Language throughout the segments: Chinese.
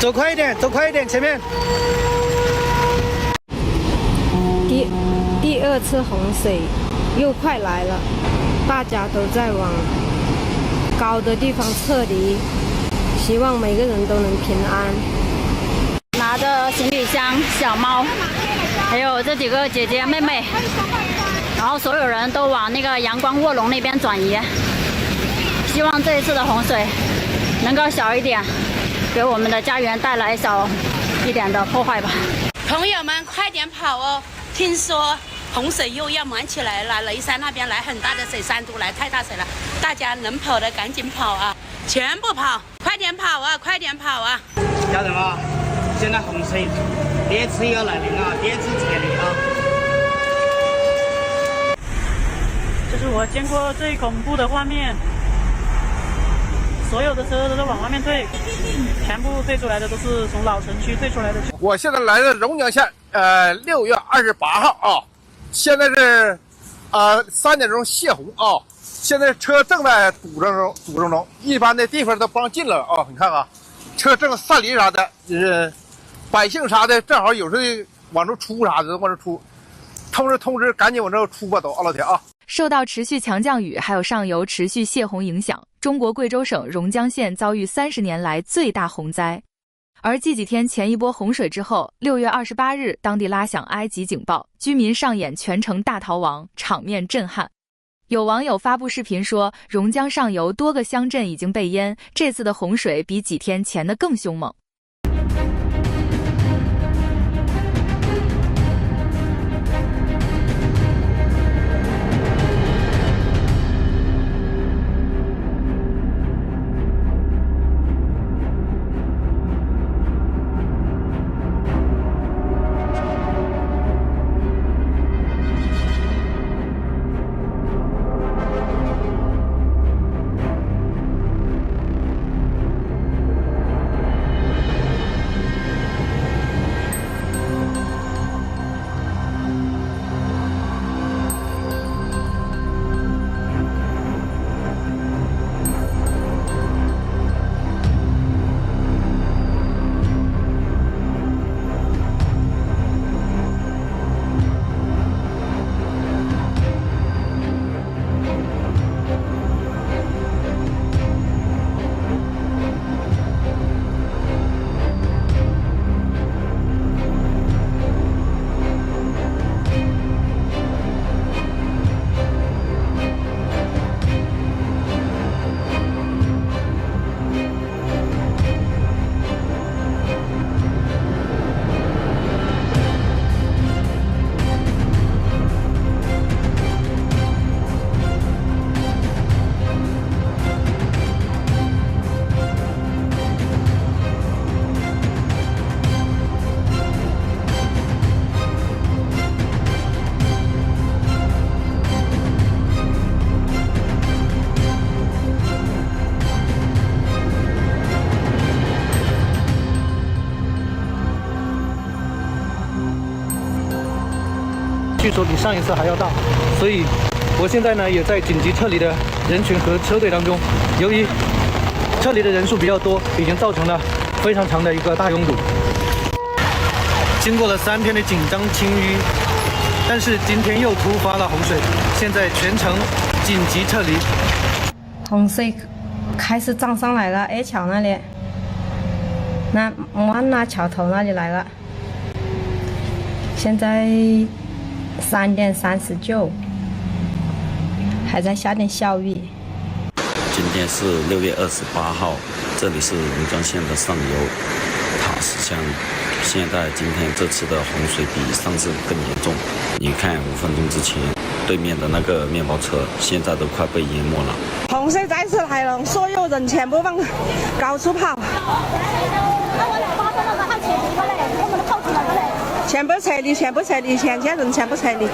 走快一点，走快一点，前面。第二次洪水又快来了，大家都在往高的地方撤离，希望每个人都能平安。拿着行李箱、小猫，还有这几个姐姐妹妹，然后所有人都往那个阳光卧龙那边转移，希望这一次的洪水能够小一点，给我们的家园带来小一点的破坏吧。朋友们，快点跑哦！听说洪水又要满起来了，雷山那边来很大的水，山都来太大水了，大家能跑的赶紧跑啊，全部跑，快点跑啊，快点跑啊！家人们，现在洪水第二次要来临了，第二次撤离啊！这是我见过最恐怖的画面，所有的车都在往外面退，全部退出来的都是从老城区退出来的。我现在来的榕江县，6月28号啊，现在是3点钟泄洪啊，现在车正在堵中中，一般的地方都帮进了啊，你看看，车正散离啥的，百姓啥的正好有时候往这出啥的往这出，通知赶紧往这出吧都，老铁啊！受到持续强降雨还有上游持续泄洪影响，中国贵州省榕江县遭遇30年来最大洪灾。而继几天前一波洪水之后，6月28日，当地拉响埃及警报，居民上演全城大逃亡，场面震撼。有网友发布视频说，榕江上游多个乡镇已经被淹，这次的洪水比几天前的更凶猛。据说比上一次还要大，所以我现在呢也在紧急撤离的人群和车队当中。由于撤离的人数比较多，已经造成了非常长的一个大拥堵。经过了3天的紧张清淤，但是今天又突发了洪水，现在全城紧急撤离。洪水开始涨上来了，二桥那里，那万那桥头那里来了。现在3点39，还在下点小雨。今天是6月28号，这里是榕江县的上游塔石乡。现在今天这次的洪水比上次更严重。你看5分钟之前对面的那个面包车，现在都快被淹没了。洪水再次来了，所有人全部往高处跑。全部撤离，全部撤离，全家人全部撤离。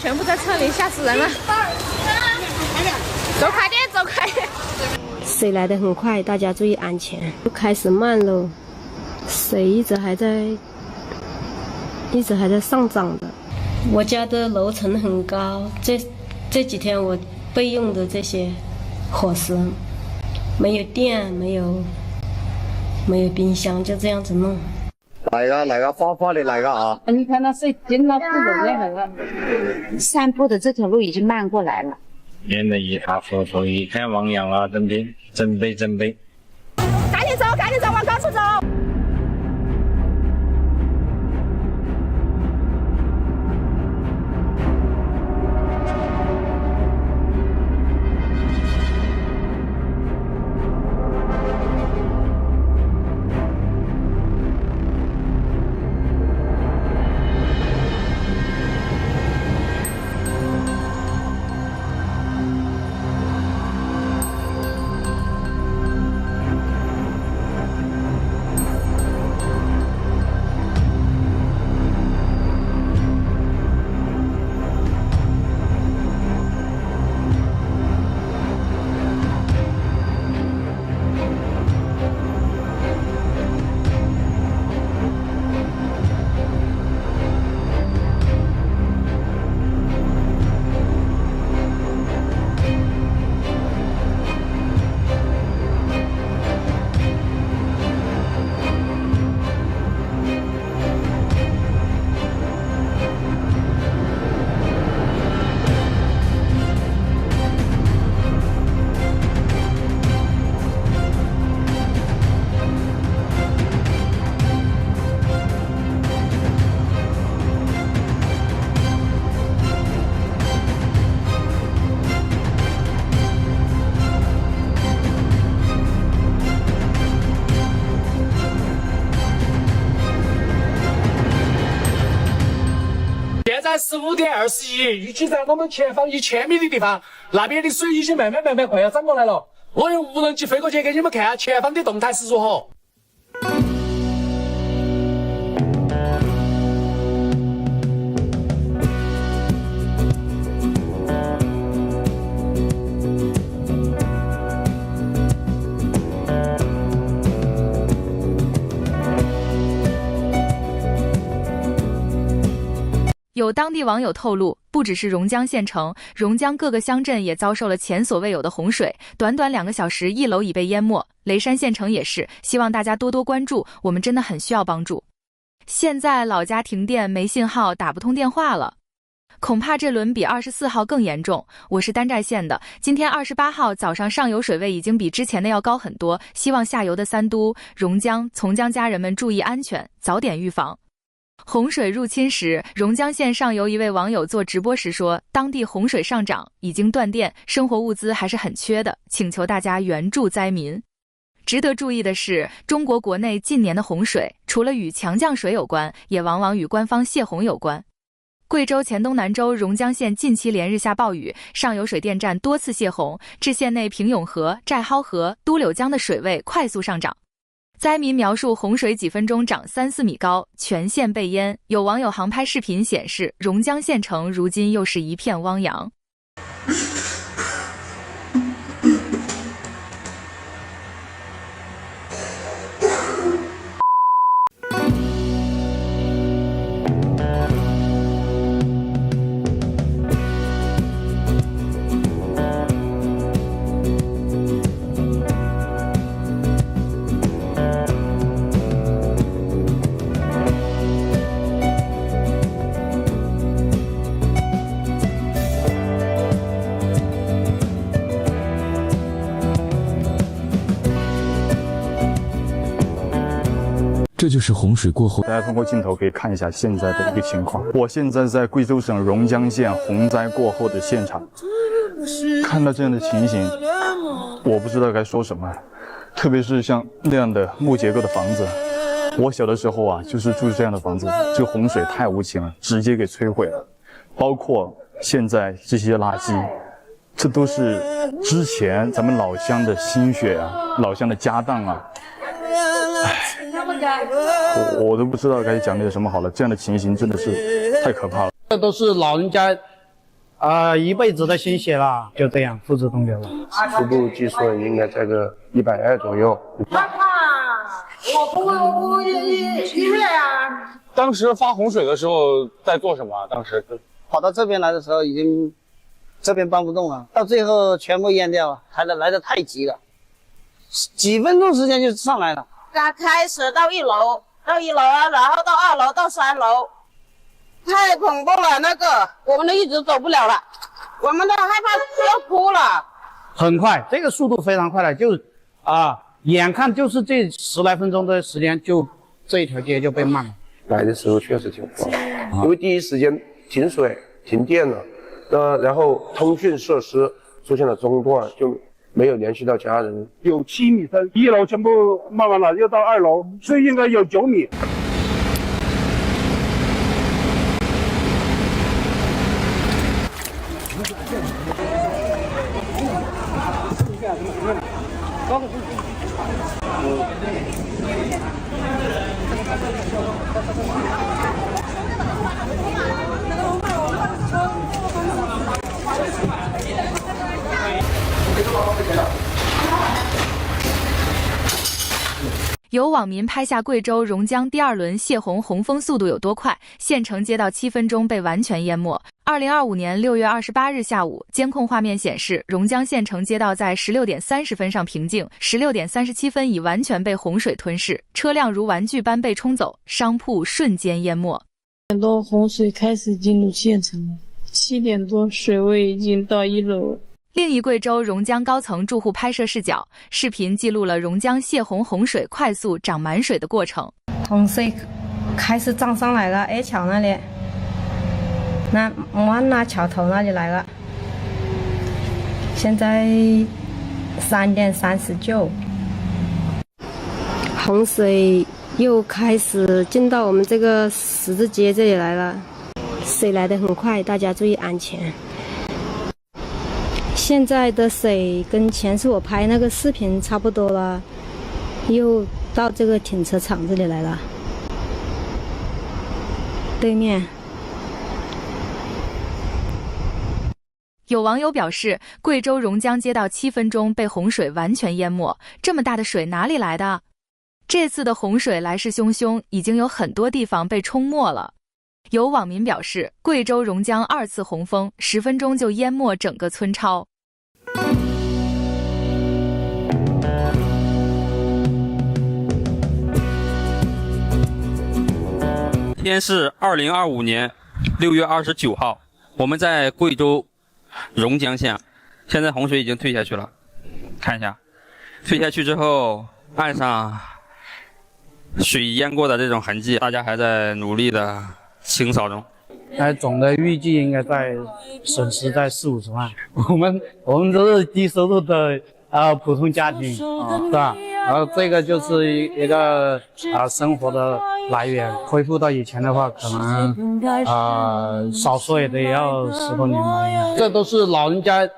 全部在撤离，吓死人了！走快点，走快点！水来得很快，大家注意安全。又开始慢了，水一直还在上涨的。我家的楼层很高，这几天我备用的这些伙食，没有电，没有冰箱，就这样子弄。来个，快点来个啊！你看那水进了不容易很了，散步的这条路已经漫过来了。面的一塌糊涂，一片汪洋啊！真悲！赶紧走，往高处走。现在15:21，预计在我们前方1000米的地方，那边的水已经慢慢快要涨过来了。我用无人机飞过去给你们看下前方的动态是如何。有当地网友透露，不只是榕江县城，榕江各个乡镇也遭受了前所未有的洪水，短短2个小时，1楼已被淹没。雷山县城也是，希望大家多多关注，我们真的很需要帮助。现在老家停电没信号，打不通电话了，恐怕这轮比24号更严重。我是丹寨县的，今天28号早上上游水位已经比之前的要高很多，希望下游的三都、榕江、从江家人们注意安全，早点预防。洪水入侵时，榕江县上游一位网友做直播时说，当地洪水上涨，已经断电，生活物资还是很缺的，请求大家援助灾民。值得注意的是，中国国内近年的洪水，除了与强降水有关，也往往与官方泄洪有关。贵州黔东南州榕江县近期连日下暴雨，上游水电站多次泄洪，致县内平永河、寨蒿河、都柳江的水位快速上涨。灾民描述洪水几分钟涨3-4米高，全县被淹。有网友航拍视频显示，榕江县城如今又是一片汪洋。这就是洪水过后，大家通过镜头可以看一下现在的一个情况。我现在在贵州省榕江县洪灾过后的现场，看到这样的情形，我不知道该说什么。特别是像那样的木结构的房子，我小的时候啊，就是住这样的房子，这个洪水太无情了，直接给摧毁了。包括现在这些垃圾，这都是之前咱们老乡的心血啊，老乡的家当啊。我都不知道该讲点什么好了，这样的情形真的是太可怕了。这都是老人家一辈子的心血了，就这样付之东流了。初步计算应该在个120左右。我音乐啊！当时发洪水的时候在做什么？当时跑到这边来的时候，已经这边搬不动了，到最后全部淹掉了，来得太急了，几分钟时间就上来了。刚开始到1楼啊，然后到2楼，到3楼，太恐怖了，那个我们都一直走不了了，我们都害怕要哭了。很快，这个速度非常快了，眼看就是这10来分钟的时间，就这一条街就被漫了。来的时候确实挺慌，因为第一时间停水、停电了，然后通讯设施出现了中断，就没有联系到家人。有7米深，1楼全部漫完了，又到2楼，所以应该有9米。有网民拍下贵州榕江第2轮泄洪洪峰速度有多快，县城街道7分钟被完全淹没。2025年6月28日下午，监控画面显示，榕江县城街道在16点30分上平静，16点37分已完全被洪水吞噬，车辆如玩具般被冲走，商铺瞬间淹没。7点多洪水开始进入县城，7点多水位已经到1楼。另一贵州榕江高层住户拍摄视角，视频记录了榕江泄洪洪水快速涨满水的过程。洪水开始涨上来了 ，A 桥那里，那湾那桥头那里来了。现在3点39，洪水又开始进到我们这个十字街这里来了，水来得很快，大家注意安全。现在的水跟前次我拍那个视频差不多了，又到这个停车场这里来了。对面有网友表示，贵州榕江街道7分钟被洪水完全淹没，这么大的水哪里来的？这次的洪水来势汹汹，已经有很多地方被冲没了。有网民表示，贵州榕江2次洪峰10分钟就淹没整个村超。今天是2025年6月29号，我们在贵州榕江县，现在洪水已经退下去了，看一下，退下去之后，岸上水淹过的这种痕迹，大家还在努力的清扫中。总的预计应该损失在40-50万。我们都是低收入的普通家庭是吧？然后这个就是一个生活的来源，恢复到以前的话，可能少说也得要10多年吧。这都是老人家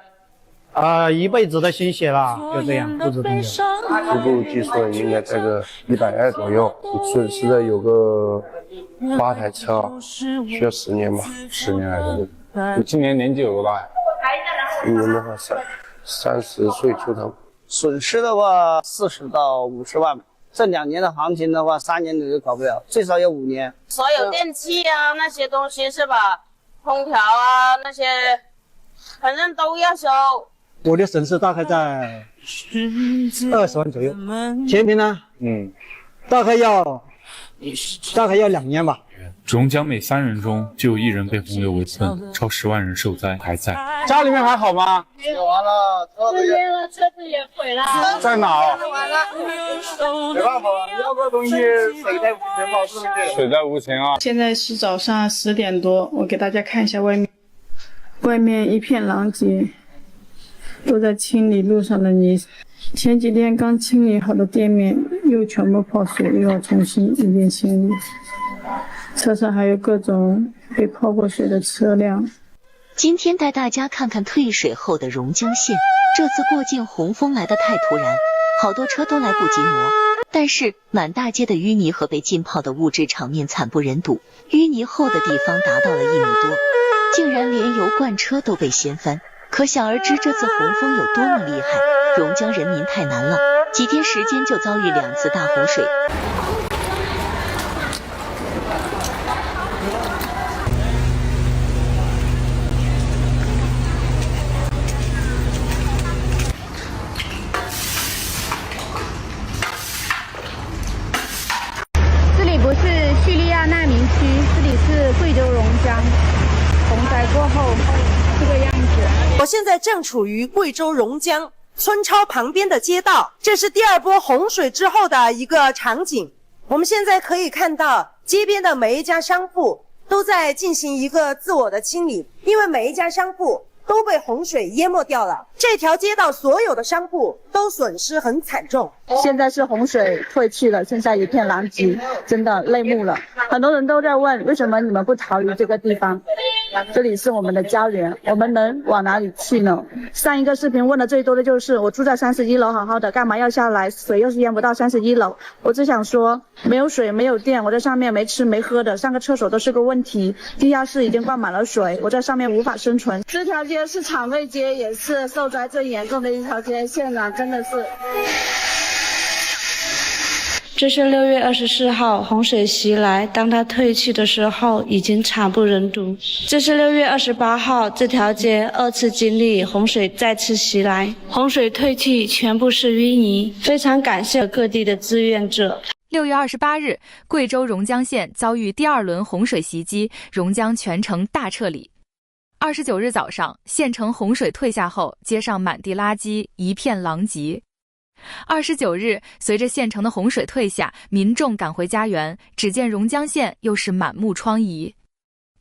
一辈子的心血了，就这样付之东流。初步计算应该在个120左右，损失的有个8台车，需要10年吧，10年来着。你今年年纪有多大呀？今年的话30岁出头。损失的话40到50万，这2年的行情的话，3年你都搞不了，最少要5年。所有电器啊那些东西是吧？空调啊那些，反正都要修。我的损失大概在20万左右，前平呢，大概要2年吧。榕江每3人中就有1人被洪流围困，超10万人受灾还在。家里面还好吗？也完了，车子也毁了。在哪？完了，没办法，要个东西水在无情嘛，是不是？水在无情啊！现在是早上10点多，我给大家看一下外面一片狼藉，都在清理路上的泥。前几天刚清理好的店面又全部泡水，又要重新一遍清理。车上还有各种被泡过水的车辆。今天带大家看看退水后的榕江县。这次过境洪峰来得太突然，好多车都来不及挪。但是满大街的淤泥和被浸泡的物质场面惨不忍睹，淤泥厚的地方达到了1米多。竟然连油罐车都被掀翻，可想而知这次洪峰有多么厉害。榕江人民太难了，几天时间就遭遇2次大洪水。这里不是叙利亚难民区，这里是贵州榕江，洪灾过后这个样子。我现在正处于贵州榕江村超旁边的街道，这是第2波洪水之后的一个场景。我们现在可以看到街边的每一家商铺都在进行一个自我的清理，因为每一家商铺都被洪水淹没掉了。这条街道所有的商铺都损失很惨重。现在是洪水退去了，剩下一片狼藉，真的泪目了。很多人都在问，为什么你们不逃离这个地方？这里是我们的家园，我们能往哪里去呢？上一个视频问的最多的就是我住在31楼好好的，干嘛要下来？水又是淹不到31楼。我只想说，没有水没有电，我在上面没吃没喝的，上个厕所都是个问题。地下室已经灌满了水，我在上面无法生存。这条街是厂卫街，也是受灾最严重的一条街，现场真的是。这是6月24号洪水袭来，当它退去的时候，已经惨不忍睹。这是6月28号，这条街2次经历洪水再次袭来，洪水退去，全部是淤泥。非常感谢各地的志愿者。6月28日，贵州榕江县遭遇第2轮洪水袭击，榕江全城大撤离。29日早上，县城洪水退下后，街上满地垃圾，一片狼藉。29日，随着县城的洪水退下，民众赶回家园，只见榕江县又是满目疮痍，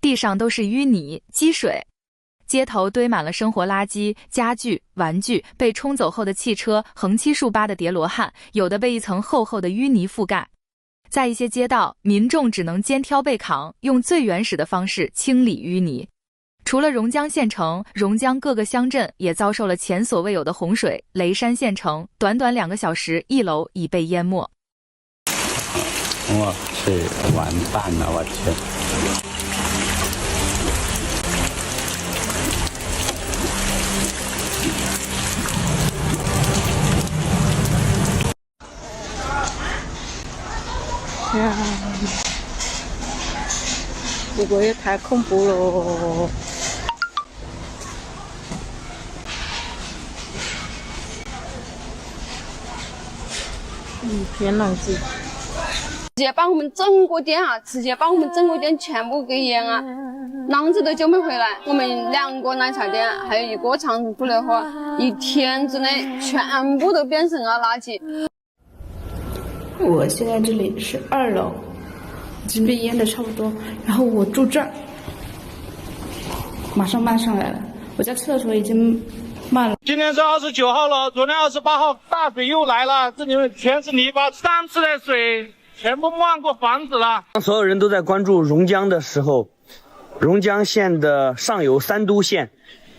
地上都是淤泥、积水，街头堆满了生活垃圾、家具、玩具，被冲走后的汽车横七竖八的叠罗汉，有的被一层厚厚的淤泥覆盖。在一些街道，民众只能肩挑背扛，用最原始的方式清理淤泥。除了榕江县城，榕江各个乡镇也遭受了前所未有的洪水。雷山县城短短2个小时，1楼已被淹没。我去，完蛋了！我去。哎呀，这个也太恐怖了。天狼子，直接把我们整个店直接把我们整个店全部给淹啊！啷子都救没回来。我们2个奶茶店，还有1个长途的话，1天之内全部都变成了垃圾。我现在这里是2楼，已经被淹的差不多，然后我住这儿，马上漫上来了。我家厕所已经漫了。今天是29号了，昨天28号大水又来了，这里面全是泥巴，3次的水全部漫过房子了。当所有人都在关注榕江的时候，榕江县的上游三都县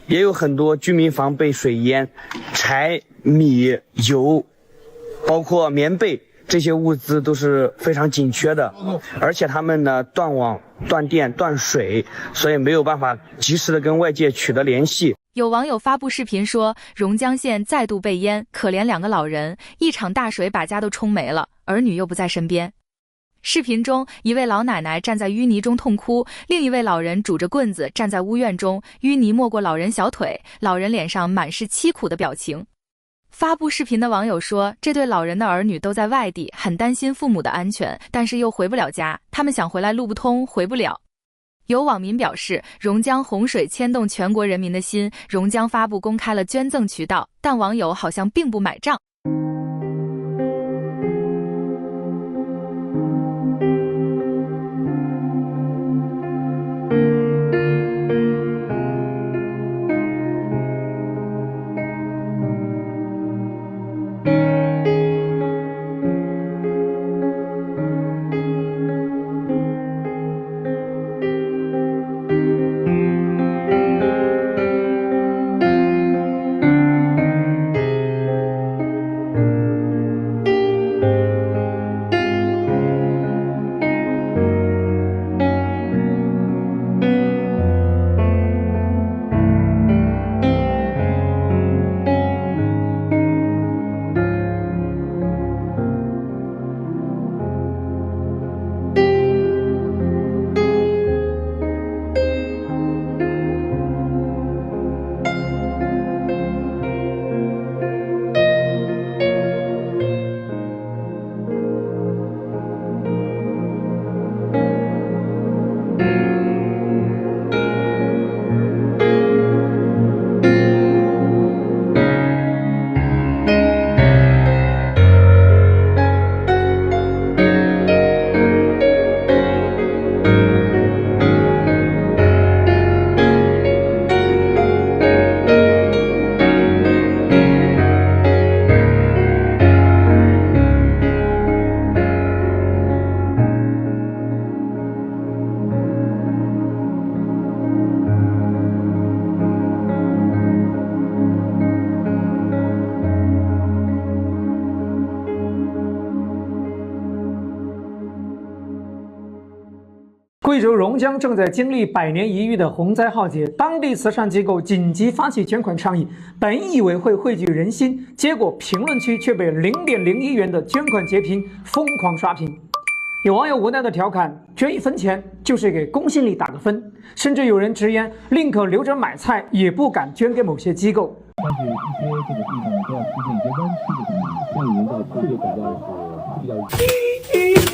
也有很多居民房被水淹，柴、米、油，包括棉被。这些物资都是非常紧缺的，而且他们呢断网、断电、断水，所以没有办法及时的跟外界取得联系。有网友发布视频说，榕江县再度被淹，可怜2个老人，一场大水把家都冲没了，儿女又不在身边。视频中，一位老奶奶站在淤泥中痛哭，另一位老人拄着棍子站在屋院中，淤泥没过老人小腿，老人脸上满是凄苦的表情。发布视频的网友说，这对老人的儿女都在外地，很担心父母的安全，但是又回不了家，他们想回来路不通，回不了。有网民表示，榕江洪水牵动全国人民的心，榕江发布公开了捐赠渠道，但网友好像并不买账。贵州榕江正在经历百年一遇的洪灾浩劫，当地慈善机构紧急发起捐款倡议，本以为会汇聚人心，结果评论区却被0.01元的捐款截屏疯狂刷屏。有网友无奈的调侃：“捐1分钱就是给公信力打个分。”甚至有人直言，宁可留着买菜，也不敢捐给某些机构。但是一些这个地方都要出现一些弯曲的，像人造这个改造是比较。